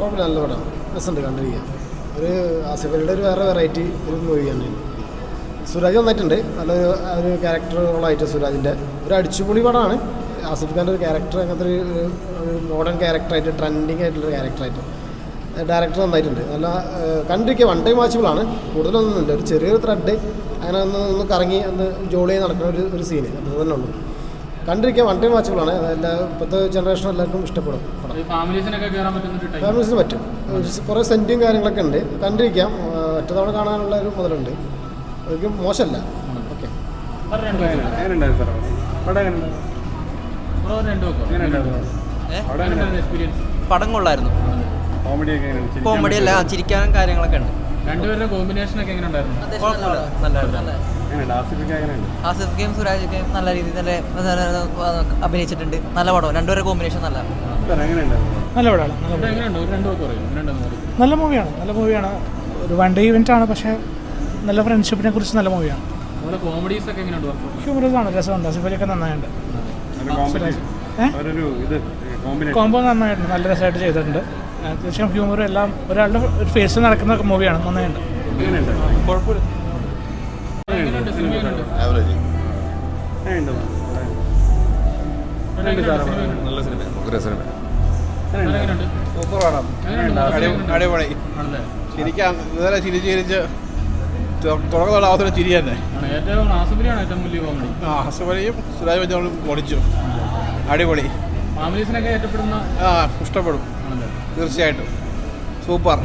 കുഴപ്പമില്ല, നല്ല പടം, രസമുണ്ട് കണ്ടിരിക്കാം. ഒരു ആസിഫ് അലിയുടെ ഒരു വേറെ വെറൈറ്റി ഒരു മൂവിയാണ്. സുരാജ് വന്നിട്ടുണ്ട്, നല്ലൊരു ഒരു ക്യാരക്ടർ റോളായിട്ട് സുരാജിൻ്റെ ഒരു അടിച്ചുപൊളി പടമാണ്. ആസിഫ് ഖാൻ്റെ ഒരു ക്യാരക്ടർ അങ്ങനത്തെ ഒരു മോഡേൺ ക്യാരക്ടറായിട്ട്, ട്രെൻഡിങ് ആയിട്ടുള്ളൊരു ക്യാരക്ടറായിട്ട് ഡയറക്ടർ നന്നായിട്ടുണ്ട്. നല്ല കണ്ടിരിക്കുക, വൺ ടൈം വാച്ചബിളാണ്. കൂടുതലൊന്നുമില്ല, ഒരു ചെറിയൊരു ത്രെഡ് അങ്ങനെ ഒന്ന് കറങ്ങി ഒന്ന് ജോളി നടക്കുന്ന ഒരു സീന്, അത് തന്നെ ഉള്ളൂ. കണ്ടിരിക്കുക, വൺ ടൈം വാച്ചബിളാണ്. എല്ലാ ഇപ്പോഴത്തെ ജനറേഷൻ എല്ലാവർക്കും ഇഷ്ടപ്പെടും പടം. ഫാമിലീസിന് പറ്റും. കുറേ സെൻറ്റും കാര്യങ്ങളൊക്കെ ഉണ്ട്, കണ്ടിരിക്കാം. ഒറ്റ തവണ കാണാനുള്ള ഒരു മുതലുണ്ട്, ഒരിക്കലും മോശമല്ല. ഓക്കെ, പടം കൊള്ളായിരുന്നു. കോമഡി അല്ല, ചിരിക്കാനും കാര്യങ്ങളൊക്കെ ഉണ്ട്. രണ്ടുപേരുടെ കോമ്പിനേഷൻ ഒക്കെ എങ്ങനെ ഉണ്ടായിരുന്നു? ആസിഫ് ഖാനും സുരാജ് ഖാനും നല്ല രീതിയിൽ നല്ല അഭിനയിച്ചിട്ടുണ്ട്. നല്ല പടം, രണ്ടുപേരുടെ കോമ്പിനേഷൻ നല്ല പടമാണ്. നല്ല മൂവിയാണ്. ഒരു വൺ ഡേ ഇവന്റ് ആണ്, പക്ഷേ നല്ല ഫ്രണ്ട്ഷിപ്പിനെ കുറിച്ച് നല്ല മൂവിയാണ്. കോമഡീസ് ഒക്കെ എങ്ങനെയുണ്ട്? ഹ്യൂമറസ് ആണ്, രസമുണ്ട്. ആസിഫ് അലിയൊക്കെ നന്നായിട്ടുണ്ട്. കോംബോ നന്നായിട്ടുണ്ട്, നല്ല രസമായിട്ട് ചെയ്തിട്ടുണ്ട്. അത്യാവശ്യം ഹ്യൂമറും എല്ലാം ഒരാളുടെ ഒരു ഫേസിൽ നടക്കുന്ന മൂവിയാണ്, നന്നായിട്ടുണ്ട്. കുഴപ്പമില്ല. നല്ല സിനിമ, സൂപ്പർ പടം, അടിപൊളി. ചിരിക്കാം, ഇതുവരെ ചിരിച്ച് തുടക്കത്തോടെ അവസരം ചിരി തന്നെ. ആസിഫലിയും സുരാജ് വെച്ചോളും പൊളിച്ചു, അടിപൊളി. ഫാമിലീസിനൊക്കെ ഇഷ്ടപ്പെടും തീർച്ചയായിട്ടും. സൂപ്പർ.